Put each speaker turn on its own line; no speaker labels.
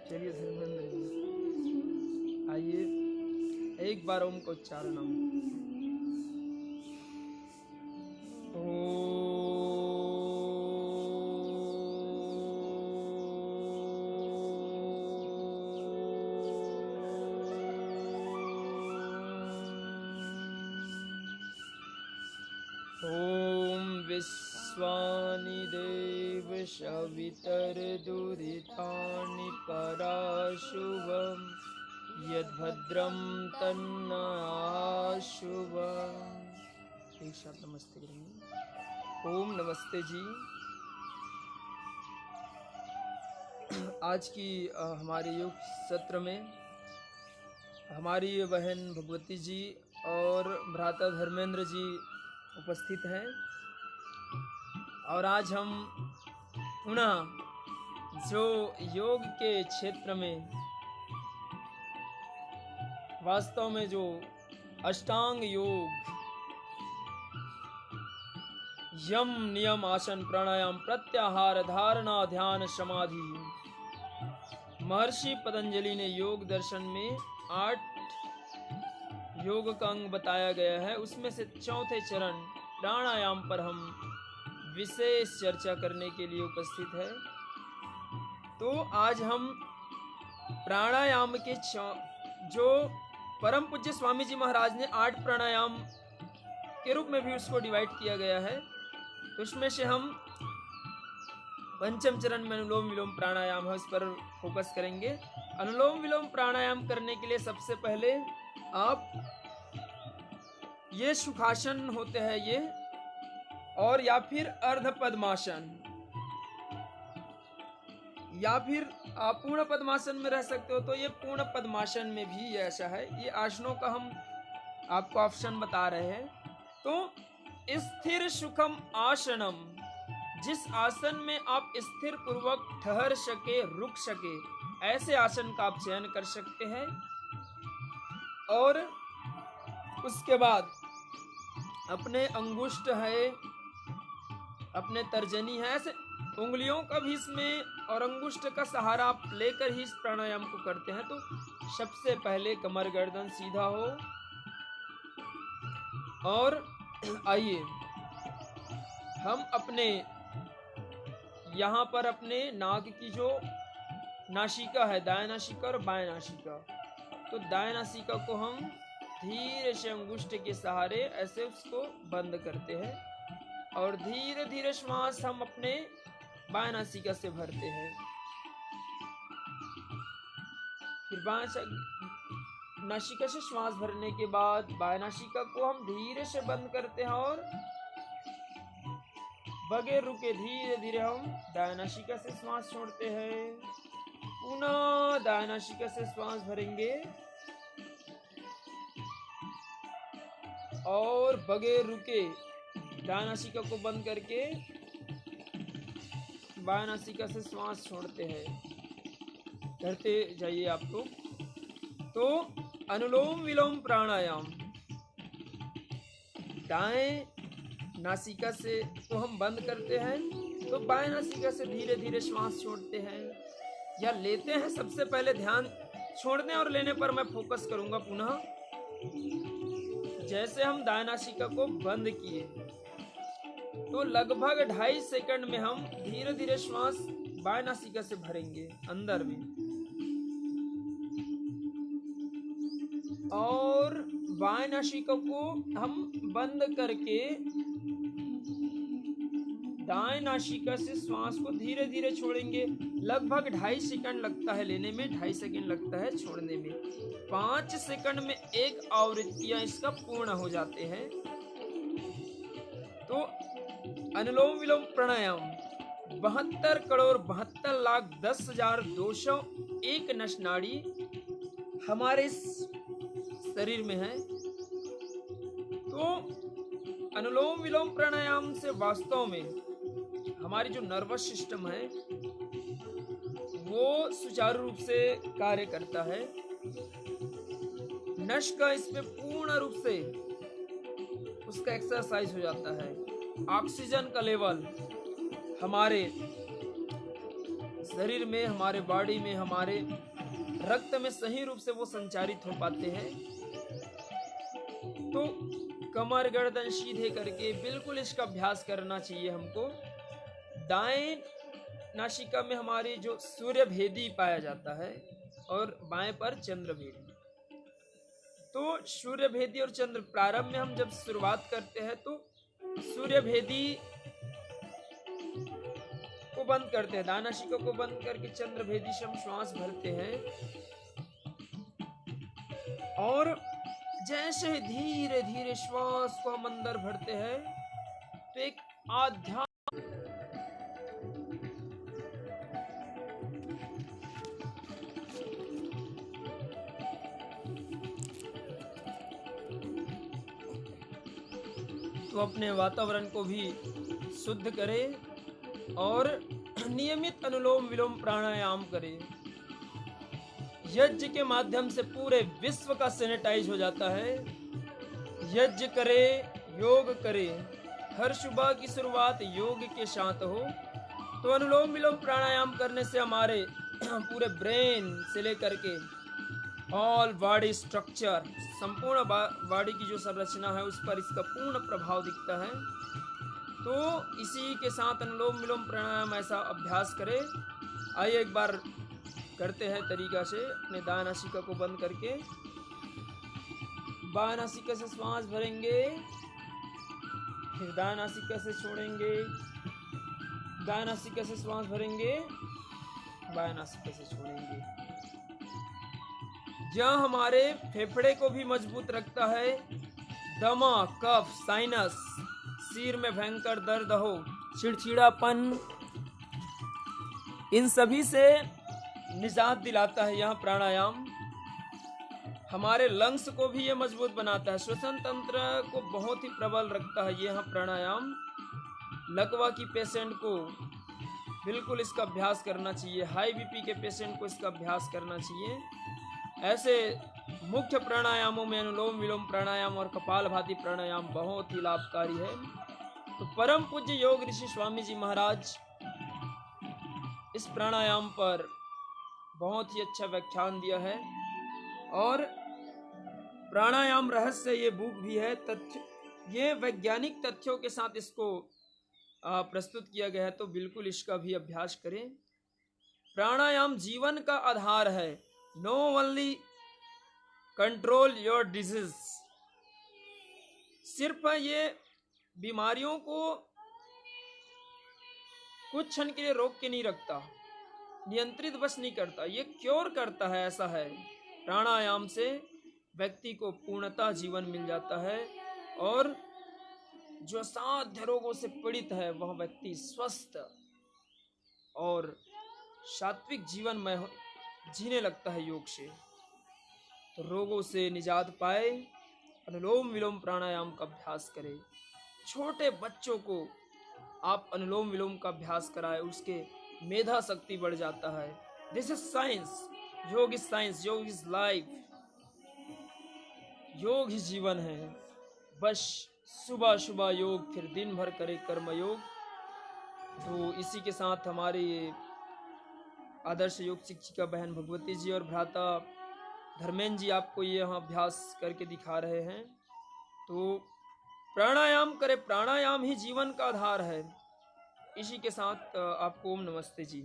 चलिए धर्मेंद्र जी, आइए एक बार ओम का उच्चारण हम। ओम विश्वानि देव सवितर्दुरितानि पराशुभम् यद्भद्रं तन्नःशुभम्। एक साथ नमस्ते करेंगे। ओम नमस्ते जी। आज की हमारे योग सत्र में हमारी बहन भगवती जी और भ्राता धर्मेंद्र जी उपस्थित हैं और आज हम पुनः जो योग के क्षेत्र में वास्तव में जो अष्टांग योग यम नियम आसन प्राणायाम प्रत्याहार धारणा ध्यान समाधि महर्षि पतंजलि ने योग दर्शन में 8 योग का अंग बताया गया है। उसमें से चौथे चरण प्राणायाम पर हम विशेष चर्चा करने के लिए उपस्थित है। तो आज हम प्राणायाम के जो परम पूज्य स्वामी जी महाराज ने 8 प्राणायाम के रूप में भी उसको डिवाइड किया गया है, तो उसमें से हम पंचम चरण में अनुलोम विलोम प्राणायाम है, उस पर फोकस करेंगे। अनुलोम विलोम प्राणायाम करने के लिए सबसे पहले आप ये सुखासन होते हैं ये, और या फिर अर्ध पद्मासन, या फिर आप पूर्ण पद्मासन में रह सकते हो, तो ये पूर्ण पद्मासन में भी ऐसा है। ये आसनों का हम आपको ऑप्शन बता रहे हैं। तो स्थिर सुखम आसनम, जिस आसन में आप स्थिर पूर्वक ठहर सके, रुक सके, ऐसे आसन का आप चयन कर सकते हैं। और उसके बाद अपने अंगुष्ठ है, अपने तर्जनी है, ऐसे उंगलियों का भी इसमें और अंगुष्ठ का सहारा आप लेकर ही इस प्राणायाम को करते हैं। तो सबसे पहले कमर गर्दन सीधा हो, और आइए हम अपने यहाँ पर अपने नाक की जो नासिका है, दाएं नासिका और बाएं नासिका, तो दाएं नासिका को हम धीरे से अंगुष्ठ के सहारे ऐसे उसको बंद करते हैं और धीरे धीरे श्वास हम अपने बाएं नासिका से भरते हैं। फिर बाएं नासिका से श्वास भरने के बाद बाएं नासिका को हम धीरे से बंद करते हैं और बगैर रुके धीरे धीरे हम दाएं नासिका से श्वास छोड़ते हैं। पुनः दाएं नासिका से श्वास भरेंगे और बगैर रुके दाएं नासिका को बंद करके बाएं नासिका से श्वास छोड़ते हैं। करते जाइए आप लोग। तो अनुलोम विलोम प्राणायाम दाएं नासिका से तो हम बंद करते हैं, तो बाएं नासिका से धीरे धीरे श्वास छोड़ते हैं या लेते हैं। सबसे पहले ध्यान छोड़ने और लेने पर मैं फोकस करूंगा। पुनः जैसे हम दाएं नासिका को बंद किए तो लगभग 2.5 सेकंड में हम धीरे धीरे श्वास बाएं नासिका से भरेंगे अंदर में, और बाएं नासिका को हम बंद करके दाएं नासिका से श्वास को धीरे धीरे छोड़ेंगे। लगभग 2.5 सेकंड लगता है लेने में, 2.5 सेकंड लगता है छोड़ने में। 5 सेकंड में एक आवृत्तियां इसका पूर्ण हो जाते हैं। तो अनुलोम विलोम प्राणायाम 72,72,10,201 नस नाड़ी हमारे शरीर में है। तो अनुलोम विलोम प्राणायाम से वास्तव में हमारी जो नर्वस सिस्टम है वो सुचारू रूप से कार्य करता है। नस का इसमें पूर्ण रूप से उसका एक्सरसाइज हो जाता है। ऑक्सीजन का लेवल हमारे शरीर में, हमारे बॉडी में, हमारे रक्त में सही रूप से वो संचारित हो पाते हैं। तो कमर गर्दन सीधे करके बिल्कुल इसका अभ्यास करना चाहिए हमको। दाएं नासिका में हमारी जो सूर्य भेदी पाया जाता है और बाएं पर चंद्र भेदी। तो सूर्य भेदी और चंद्र, प्रारंभ में हम जब शुरुआत करते हैं तो सूर्य भेदी को बंद करते हैं, दाएं नासिका को बंद करके चंद्र भेदी से हम श्वास भरते हैं। और जैसे धीरे धीरे श्वास को हम अंदर भरते हैं तो एक आध्यात्म तो अपने वातावरण को भी शुद्ध करें और नियमित अनुलोम विलोम प्राणायाम करें। यज्ञ के माध्यम से पूरे विश्व का सैनिटाइज हो जाता है। यज्ञ करे, योग करे, हर सुबह की शुरुआत योग के साथ हो। तो अनुलोम विलोम प्राणायाम करने से हमारे पूरे ब्रेन से लेकर के ऑल बॉडी स्ट्रक्चर, संपूर्ण बॉडी की जो संरचना है उस पर इसका पूर्ण प्रभाव दिखता है। तो इसी के साथ अनुलोम विलोम प्राणायाम ऐसा अभ्यास करें। आइए एक बार करते हैं तरीका से। अपने दाएं नासिका को बंद करके बाएं नासिका से श्वास भरेंगे, फिर दाएं नासिका से छोड़ेंगे, दाएं नासिका से श्वास भरेंगे, बाएं नासिका से छोड़ेंगे। यह हमारे फेफड़े को भी मजबूत रखता है। दमा, कफ, साइनस, सिर में भयंकर दर्द हो, चिड़चिड़ापन, इन सभी से निजात दिलाता है यह प्राणायाम। हमारे लंग्स को भी ये मजबूत बनाता है। श्वसन तंत्र को बहुत ही प्रबल रखता है यह प्राणायाम। लकवा की पेशेंट को बिल्कुल इसका अभ्यास करना चाहिए। हाई बीपी के पेशेंट को इसका अभ्यास करना चाहिए। ऐसे मुख्य प्राणायामों में अनुलोम विलोम प्राणायाम और कपालभाति प्राणायाम बहुत ही लाभकारी है। तो परम पूज्य योग ऋषि स्वामी जी महाराज इस प्राणायाम पर बहुत ही अच्छा व्याख्यान दिया है। और प्राणायाम रहस्य ये बुक भी है, तथ्य, ये वैज्ञानिक तथ्यों के साथ इसको प्रस्तुत किया गया है। तो बिल्कुल इसका भी अभ्यास करें। प्राणायाम जीवन का आधार है। No only control your disease, सिर्फ ये बीमारियों को कुछ क्षण के लिए रोक के नहीं रखता, नियंत्रित बस नहीं करता, ये क्योर करता है। ऐसा है, प्राणायाम से व्यक्ति को पूर्णतः जीवन मिल जाता है और जो असाध्य रोगों से पीड़ित है वह व्यक्ति स्वस्थ और सात्विक जीवन में जीने लगता है योग से। तो रोगों से निजात पाए, अनुलोम विलोम प्राणायाम का अभ्यास करें। छोटे बच्चों को आप अनुलोम विलोम का अभ्यास कराए, उसके मेधा शक्ति बढ़ जाता है। दिस इज साइंस, योग इज साइंस, योग इज लाइफ, योग ही जीवन है। बस सुबह सुबह योग, फिर दिन भर करे कर्म योग। तो इसी के साथ हमारे आदर्श योग शिक्षिका बहन भगवती जी और भ्राता धर्मेंद्र जी आपको ये यहाँ अभ्यास करके दिखा रहे हैं। तो प्राणायाम करें, प्राणायाम ही जीवन का आधार है। इसी के साथ आपको ओम नमस्ते जी।